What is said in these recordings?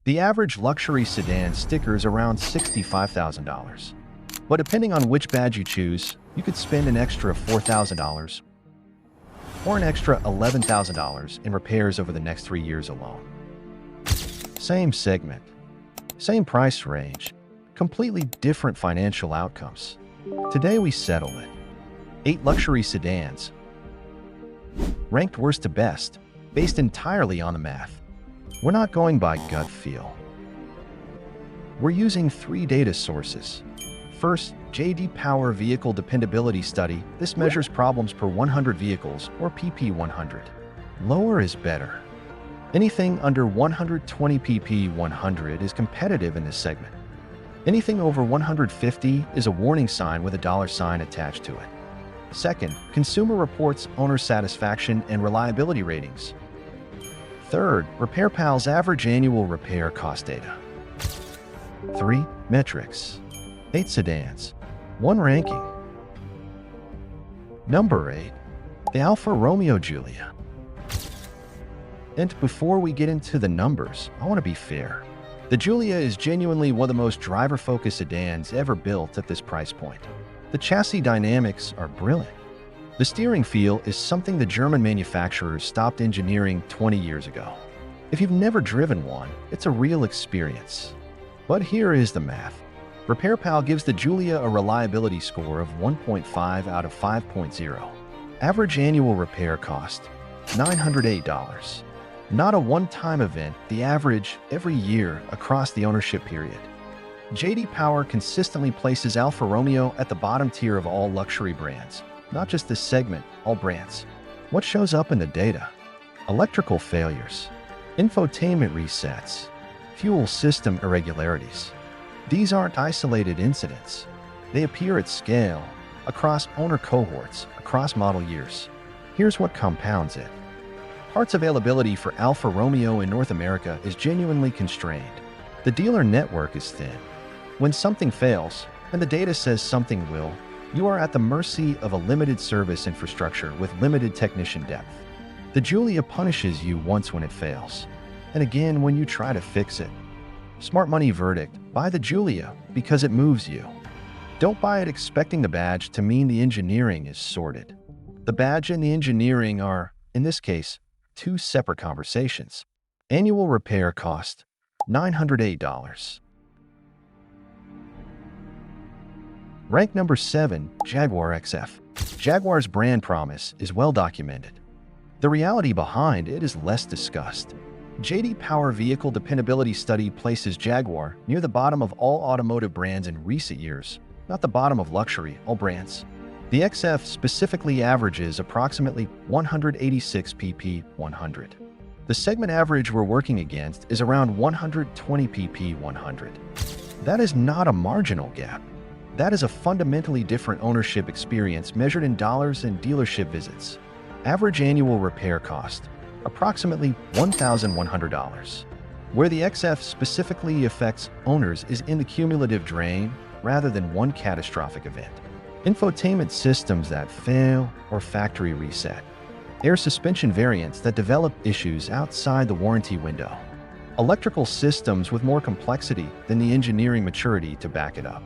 The average luxury sedan stickers around $65,000. But depending on which badge you choose, you could spend an extra $4,000 or an extra $11,000 in repairs over the next 3 years alone. Same segment, same price range, completely different financial outcomes. Today we settle it. 8 luxury sedans, ranked worst to best, based entirely on the math. We're not going by gut feel. We're using 3 data sources. First, J.D. Power Vehicle Dependability Study. This measures problems per 100 vehicles, or PP100. Lower is better. Anything under 120 PP100 is competitive in this segment. Anything over 150 is a warning sign with a $sign attached to it. Second, Consumer Reports owner satisfaction and reliability ratings. Third, RepairPal's average annual repair cost data. 3. Metrics. 8 sedans. 1 ranking. Number 8. The Alfa Romeo Giulia. And before we get into the numbers, I want to be fair. The Giulia is genuinely one of the most driver-focused sedans ever built at this price point. The chassis dynamics are brilliant. The steering feel is something the German manufacturers stopped engineering 20 years ago. If you've never driven one, it's a real experience. But here is the math. RepairPal gives the Giulia a reliability score of 1.5 out of 5.0. Average annual repair cost, $908. Not a one-time event, the average every year across the ownership period. J.D. Power consistently places Alfa Romeo at the bottom tier of all luxury brands. Not just this segment, all brands. What shows up in the data? Electrical failures, infotainment resets, fuel system irregularities. These aren't isolated incidents. They appear at scale, across owner cohorts, across model years. Here's what compounds it. Parts availability for Alfa Romeo in North America is genuinely constrained. The dealer network is thin. When something fails, and the data says something will, you are at the mercy of a limited service infrastructure with limited technician depth. The Giulia punishes you once when it fails, and again when you try to fix it. Smart money verdict: buy the Giulia because it moves you. Don't buy it expecting the badge to mean the engineering is sorted. The badge and the engineering are, in this case, 2 separate conversations. Annual repair cost, $908. Rank number 7, Jaguar XF. Jaguar's brand promise is well documented. The reality behind it is less discussed. J.D. Power Vehicle Dependability Study places Jaguar near the bottom of all automotive brands in recent years, not the bottom of luxury, all brands. The XF specifically averages approximately 186 pp100. The segment average we're working against is around 120 pp100. That is not a marginal gap. That is a fundamentally different ownership experience measured in dollars and dealership visits. Average annual repair cost, approximately $1,100. Where the XF specifically affects owners is in the cumulative drain rather than one catastrophic event. Infotainment systems that fail or factory reset. Air suspension variants that develop issues outside the warranty window. Electrical systems with more complexity than the engineering maturity to back it up.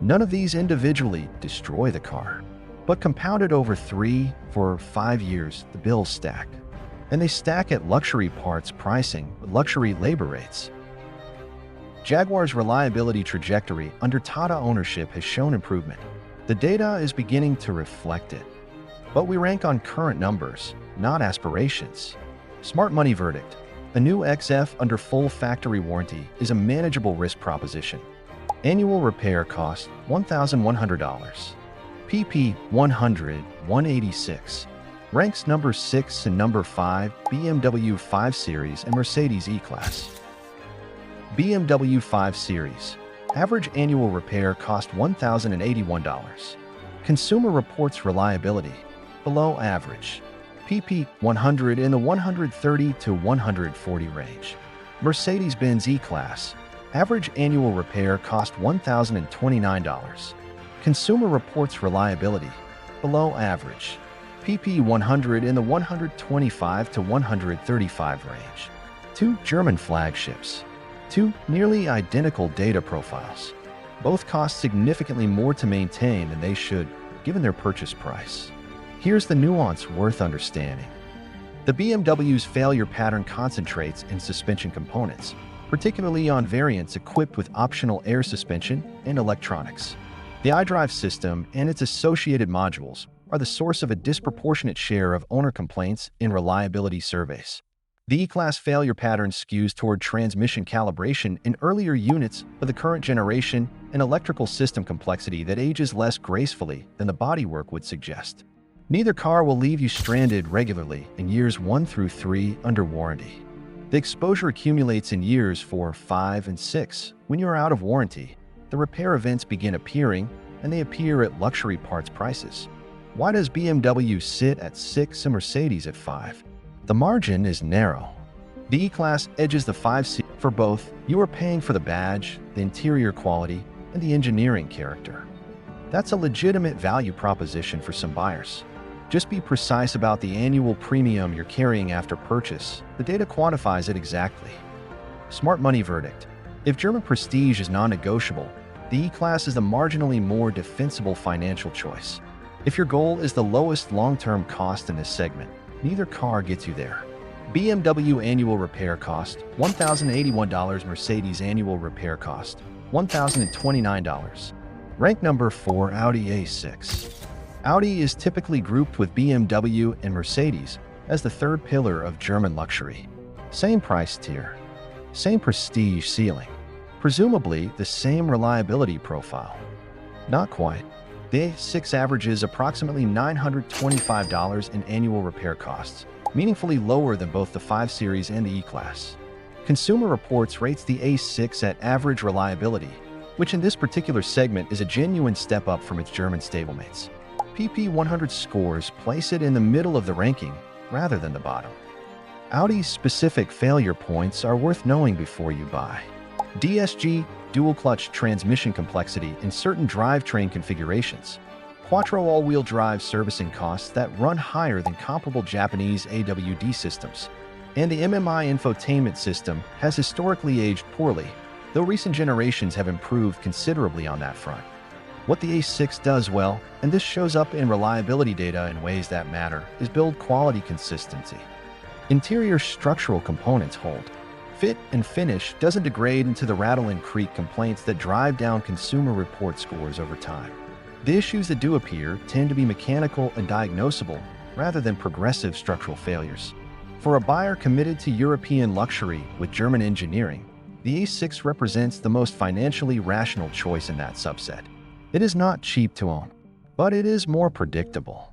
None of these individually destroy the car, but compounded over 3, 4, 5 years, the bills stack. And they stack at luxury parts pricing with luxury labor rates. Jaguar's reliability trajectory under Tata ownership has shown improvement. The data is beginning to reflect it. But we rank on current numbers, not aspirations. Smart money verdict: a new XF under full factory warranty is a manageable risk proposition. Annual repair cost, $1,100. PP 100, 186. Ranks number 6 and number 5, BMW 5 Series and Mercedes E-Class. BMW 5 Series. Average annual repair cost $1,081. Consumer Reports reliability, below average. PP 100 in the 130 to 140 range. Mercedes-Benz E-Class. Average annual repair cost $1,029. Consumer Reports reliability, below average. PP 100 in the 125 to 135 range. 2 German flagships. Two nearly identical data profiles. Both cost significantly more to maintain than they should, given their purchase price. Here's the nuance worth understanding. The BMW's failure pattern concentrates in suspension components, particularly on variants equipped with optional air suspension and electronics. The iDrive system and its associated modules are the source of a disproportionate share of owner complaints in reliability surveys. The E-Class failure pattern skews toward transmission calibration in earlier units of the current generation and electrical system complexity that ages less gracefully than the bodywork would suggest. Neither car will leave you stranded regularly in years 1 through 3 under warranty. The exposure accumulates in years 4, 5, and 6. When you are out of warranty, the repair events begin appearing, and they appear at luxury parts prices. Why does BMW sit at 6 and Mercedes at 5? The margin is narrow. The E-Class edges the 5 series. For both, you are paying for the badge, the interior quality, and the engineering character. That's a legitimate value proposition for some buyers. Just be precise about the annual premium you're carrying after purchase. The data quantifies it exactly. Smart money verdict. If German prestige is non-negotiable, the E-Class is the marginally more defensible financial choice. If your goal is the lowest long-term cost in this segment, neither car gets you there. BMW annual repair cost, $1,081. Mercedes annual repair cost, $1,029. Rank number 4, Audi A6. Audi is typically grouped with BMW and Mercedes as the third pillar of German luxury. Same price tier, same prestige ceiling, presumably the same reliability profile. Not quite. The A6 averages approximately $925 in annual repair costs, meaningfully lower than both the 5 Series and the E-Class. Consumer Reports rates the A6 at average reliability, which in this particular segment is a genuine step up from its German stablemates. PP100 scores place it in the middle of the ranking rather than the bottom. Audi's specific failure points are worth knowing before you buy. DSG, dual-clutch transmission complexity in certain drivetrain configurations. Quattro all-wheel drive servicing costs that run higher than comparable Japanese AWD systems. And the MMI infotainment system has historically aged poorly, though recent generations have improved considerably on that front. What the A6 does well, and this shows up in reliability data in ways that matter, is build quality consistency. Interior structural components hold. Fit and finish doesn't degrade into the rattle and creak complaints that drive down Consumer Report scores over time. The issues that do appear tend to be mechanical and diagnosable rather than progressive structural failures. For a buyer committed to European luxury with German engineering, the A6 represents the most financially rational choice in that subset. It is not cheap to own, but it is more predictable.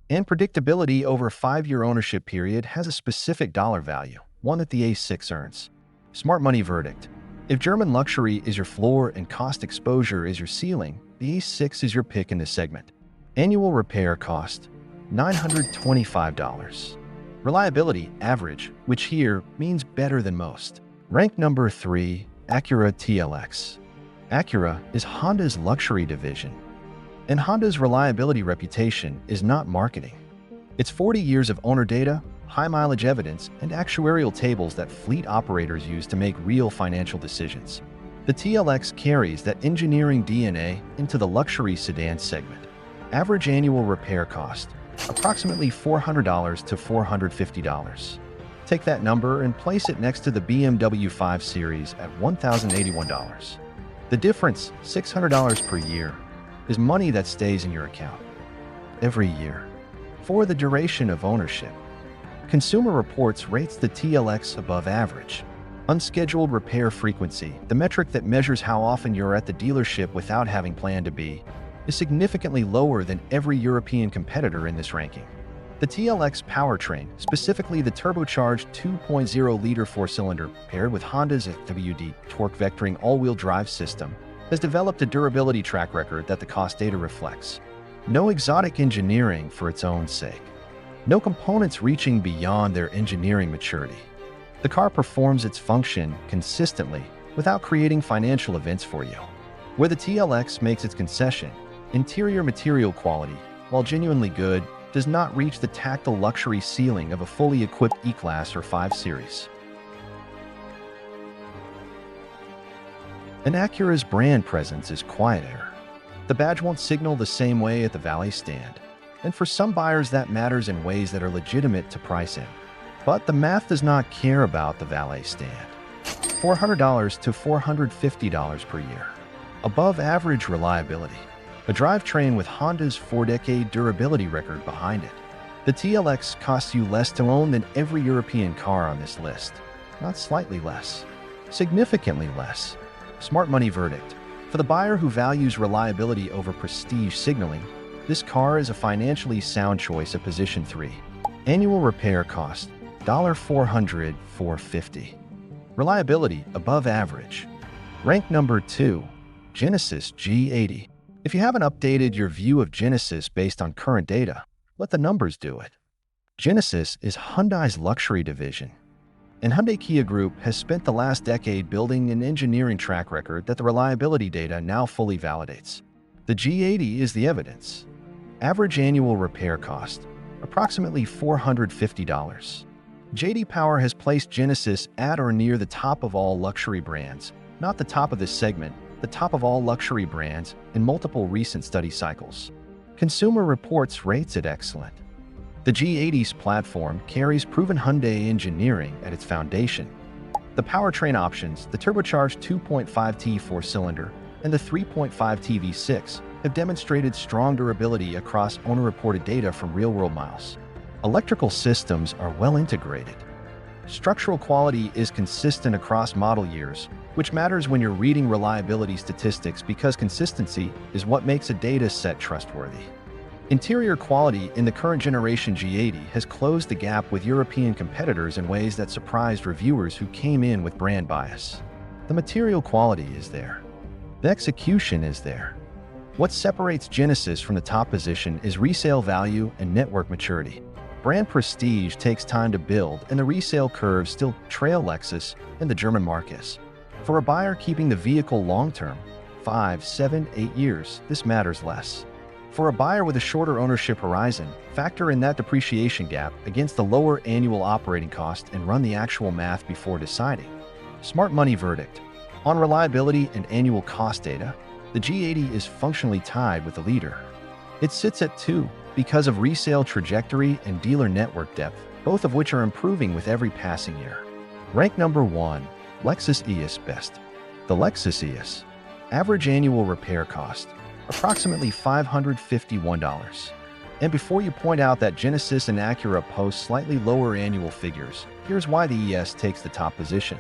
And predictability over a 5-year ownership period has a specific dollar value, one that the A6 earns. Smart money verdict. If German luxury is your floor and cost exposure is your ceiling, the A6 is your pick in this segment. Annual repair cost, $925. Reliability, average, which here means better than most. Rank number 3, Acura TLX. Acura is Honda's luxury division, and Honda's reliability reputation is not marketing. It's 40 years of owner data, high mileage evidence, and actuarial tables that fleet operators use to make real financial decisions. The TLX carries that engineering DNA into the luxury sedan segment. Average annual repair cost, approximately $400 to $450. Take that number and place it next to the BMW 5 Series at $1,081. The difference, $600 per year, is money that stays in your account every year for the duration of ownership. Consumer Reports rates the TLX above average. Unscheduled repair frequency, the metric that measures how often you're at the dealership without having planned to be, is significantly lower than every European competitor in this ranking. The TLX powertrain, specifically the turbocharged 2.0-liter 4-cylinder paired with Honda's FWD torque vectoring all-wheel drive system, has developed a durability track record that the cost data reflects. No exotic engineering for its own sake. No components reaching beyond their engineering maturity. The car performs its function consistently without creating financial events for you. Where the TLX makes its concession, interior material quality, while genuinely good, does not reach the tactile luxury ceiling of a fully equipped E-Class or 5 Series. And Acura's brand presence is quieter. The badge won't signal the same way at the valet stand. And for some buyers, that matters in ways that are legitimate to price in. But the math does not care about the valet stand. $400 to $450 per year. Above average reliability. A drivetrain with Honda's 4-decade durability record behind it. The TLX costs you less to own than every European car on this list. Not slightly less. Significantly less. Smart money verdict. For the buyer who values reliability over prestige signaling, this car is a financially sound choice at position 3. Annual repair cost, $400 - $450. Reliability above average. Rank number 2, Genesis G80. If you haven't updated your view of Genesis based on current data, let the numbers do it. Genesis is Hyundai's luxury division, and Hyundai Kia Group has spent the last decade building an engineering track record that the reliability data now fully validates. The G80 is the evidence. Average annual repair cost, approximately $450. J.D. Power has placed Genesis at or near the top of all luxury brands, not the top of this segment, the top of all luxury brands in multiple recent study cycles. Consumer Reports rates it excellent. The G80's platform carries proven Hyundai engineering at its foundation. The powertrain options, the turbocharged 2.5T four-cylinder and the 3.5T V6, have demonstrated strong durability across owner-reported data from real-world miles. Electrical systems are well integrated. Structural quality is consistent across model years, which matters when you're reading reliability statistics because consistency is what makes a data set trustworthy. Interior quality in the current generation G80 has closed the gap with European competitors in ways that surprised reviewers who came in with brand bias. The material quality is there. The execution is there. What separates Genesis from the top position is resale value and network maturity. Brand prestige takes time to build, and the resale curves still trail Lexus and the German markets. For a buyer keeping the vehicle long-term, 5, 7, 8 years, this matters less. For a buyer with a shorter ownership horizon, factor in that depreciation gap against the lower annual operating cost and run the actual math before deciding. Smart money verdict. On reliability and annual cost data, the G80 is functionally tied with the leader. It sits at 2 because of resale trajectory and dealer network depth, both of which are improving with every passing year. Rank number 1, Lexus ES Best. The Lexus ES. Average annual repair cost, approximately $551. And before you point out that Genesis and Acura post slightly lower annual figures, here's why the ES takes the top position.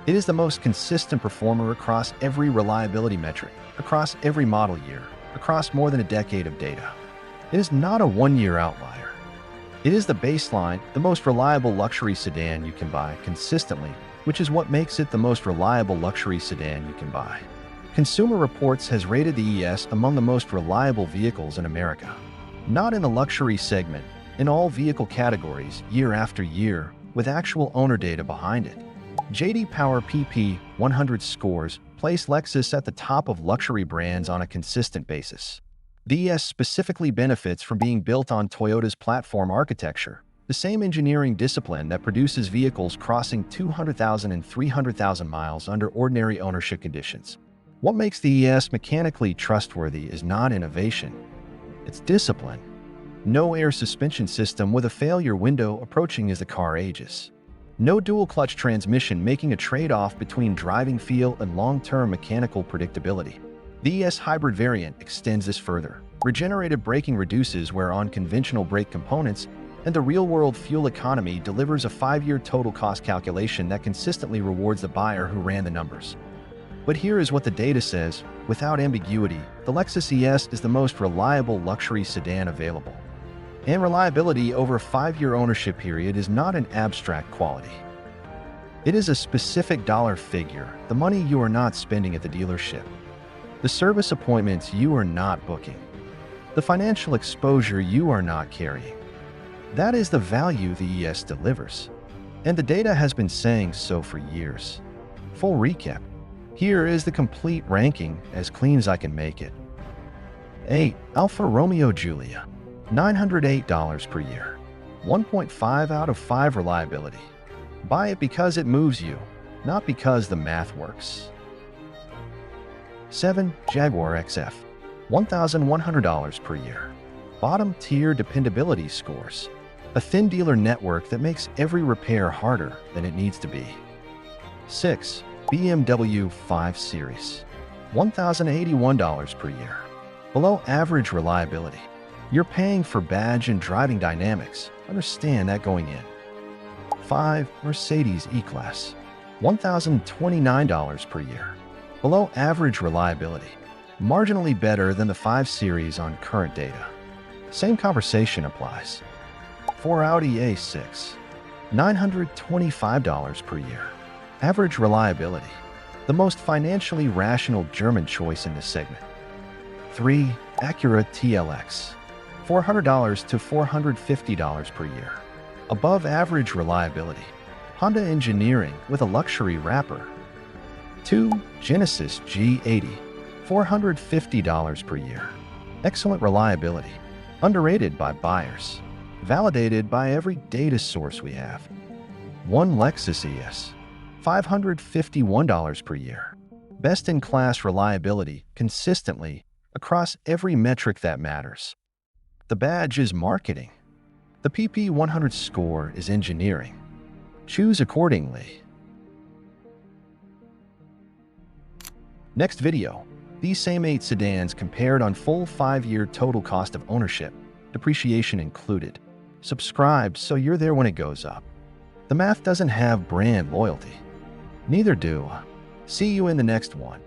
It is the most consistent performer across every reliability metric, across every model year, across more than a decade of data. It is not a one-year outlier. It is the baseline, the most reliable luxury sedan you can buy consistently, which is what makes it the most reliable luxury sedan you can buy. Consumer Reports has rated the ES among the most reliable vehicles in America. Not in the luxury segment, in all vehicle categories, year after year, with actual owner data behind it. J.D. Power PP 100 scores place Lexus at the top of luxury brands on a consistent basis. The ES specifically benefits from being built on Toyota's platform architecture, the same engineering discipline that produces vehicles crossing 200,000 and 300,000 miles under ordinary ownership conditions. What makes the ES mechanically trustworthy is not innovation, it's discipline. No air suspension system with a failure window approaching as the car ages. No dual-clutch transmission making a trade-off between driving feel and long-term mechanical predictability. The ES hybrid variant extends this further. Regenerative braking reduces wear on conventional brake components, and the real-world fuel economy delivers a 5-year total cost calculation that consistently rewards the buyer who ran the numbers. But here is what the data says. Without ambiguity, the Lexus ES is the most reliable luxury sedan available. And reliability over a 5-year ownership period is not an abstract quality. It is a specific dollar figure, the money you are not spending at the dealership. The service appointments you are not booking. The financial exposure you are not carrying. That is the value the ES delivers. And the data has been saying so for years. Full recap. Here is the complete ranking, as clean as I can make it. 8. Alfa Romeo Giulia. $908 per year. 1.5 out of 5 reliability. Buy it because it moves you, not because the math works. 7. Jaguar XF, $1,100 per year. Bottom-tier dependability scores. A thin dealer network that makes every repair harder than it needs to be. 6. BMW 5 Series, $1,081 per year. Below average reliability. You're paying for badge and driving dynamics. Understand that going in. 5. Mercedes E-Class, $1,029 per year. Below average reliability. Marginally better than the 5 Series on current data. Same conversation applies. 4. Audi A6, $925 per year. Average reliability. The most financially rational German choice in this segment. 3. Acura TLX, $400 to $450 per year. Above average reliability. Honda engineering with a luxury wrapper. 2. Genesis G80, $450 per year. Excellent reliability. Underrated by buyers. Validated by every data source we have. 1. Lexus ES, $551 per year. Best-in-class reliability consistently across every metric that matters. The badge is marketing. The PP100 score is engineering. Choose accordingly. Next video, these same 8 sedans compared on full 5-year total cost of ownership, depreciation included. Subscribe so you're there when it goes up. The math doesn't have brand loyalty. Neither do. See you in the next one.